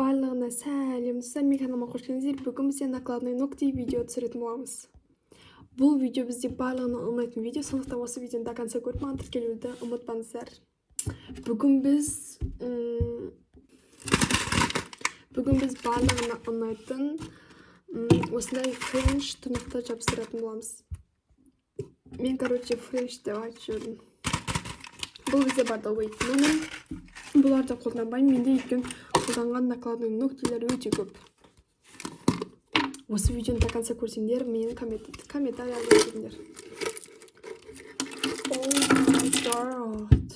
Барлығына сәлем достар, мен каналыма қош келдіңіздер. Бүгін бізде накладной ногти видео түсіретін боламыз. Бұл видео бізде барлығына ұнайтын видео, сондықтан осы видеоны до конца көріп маған тіркелуді ұмытпаңыздар. Бүгін біз барлығына ұнайтын осындай френч тырнақты жабыстыратын боламыз. Мен, френч деп айтып жүрдім. Бұл бізде бар да ойытын. Бұларды қолданбаймын, менде екен қолданған накладной ногтилер өте көп. Осы видеоны до конца көрсеңдер, менің комментарий жазыңдар. Oh my god.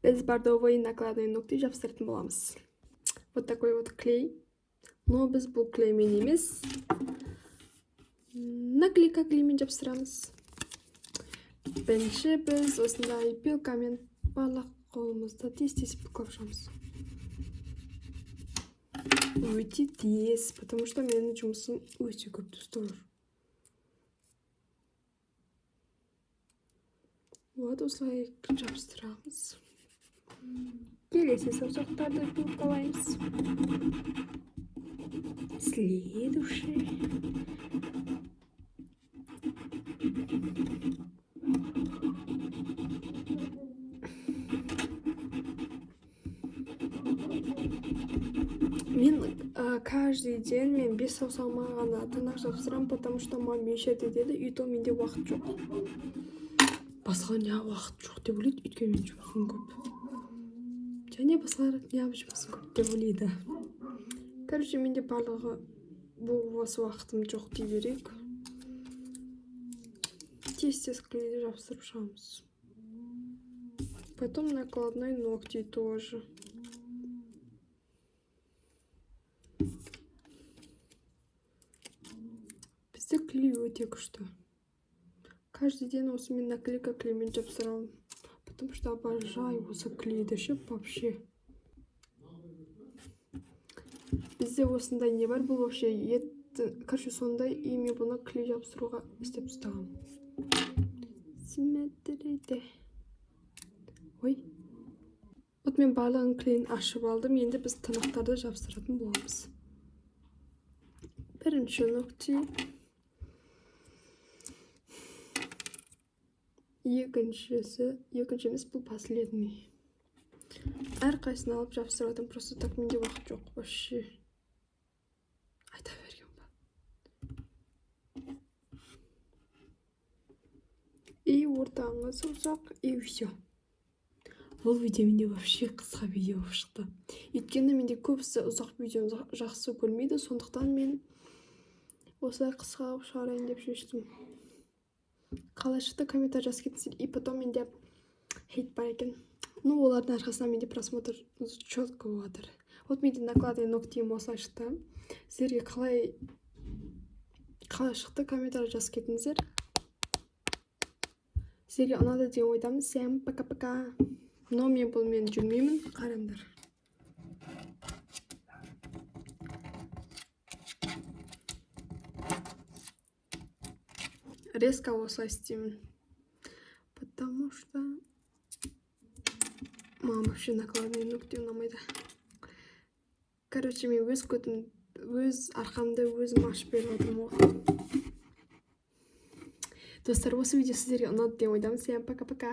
Біз бордовый накладной ногти жабыстыратын боламыз. Вот такой вот клей. Но біз бұл клеймен емес, наклейка клеймен жабыстырамыз. Бірінші біз осындай пилкамен барлық қолымызды тез-тез пилкап шығамыз. Өте тез, потому что менің жұмысым өте көп достар. Вот осылай жабыстырамыз. Келесі саусақтарды пилкалаймыз. Следующий. Каждый день мен 5 саусағыма ғана тырнақ жабыстырамын, потому что мама мешет етеді, үйто менде уақыт жоқ. Басқа не уақыт жоқ деп ойлайды, өйткені мен жұмысым көп. Және басқалар не жұмысым көп деп ойлайды. Короче, менде барлығы бұл осы уақытым жоқ дей берейік. Тез-тез клейді жабыстырып шығамыз. Потом накладной ногти тоже. Бізде клей өте күшті. Каждый день осы мен наклейка клеймен жабыстырамын. Потому что обожаю осы клейді ше вообще. Бізде осындай не бар, бұл вообще короче сондай, и мен бұны клей жабыстыруға істеп ұстағам. Симметрийде. Ой. Вот мен барлығын клейін ашып алдым, енді біз тырнақтарды жабыстыратын боламыз. Бірінші ногти. Екіншіміз бұл последний. Әр қайсын алып жабыстыратын, просто так менде уақыт жоқ вообще. Айта берген ба. И ортаңғы саусақ, и все. Бұл видео менде вообще қысқа видео шықты. Өйткені менде көбісі ұзақ видеоны жақсы көрмейді, сондықтан мен осылай қысқа шығарайын деп шештім. Қалай шықты, комментарий жазып кетіңіздер. И потом менде хейт бар екен. Ну, олардың арқасынан менде просмотр четко болады. Вот менде накладной ногтиім осылай шықты. Сіздерге қалай шықты, комментарий жазып кетіңіздер. Сіздерге ұнады деген ойдамын. Всем пока-пока. Но мен бұлмен жүрмеймін, қараңдар. Резко осылай істеймін. Потому что маған вообще накладной ногти ұнамайды. Короче, мен өз арқамды өзім ашып беріп отырмын ғой. Достар, осы видео сіздерге ұнады деген ойдамын. Всем пока-пока.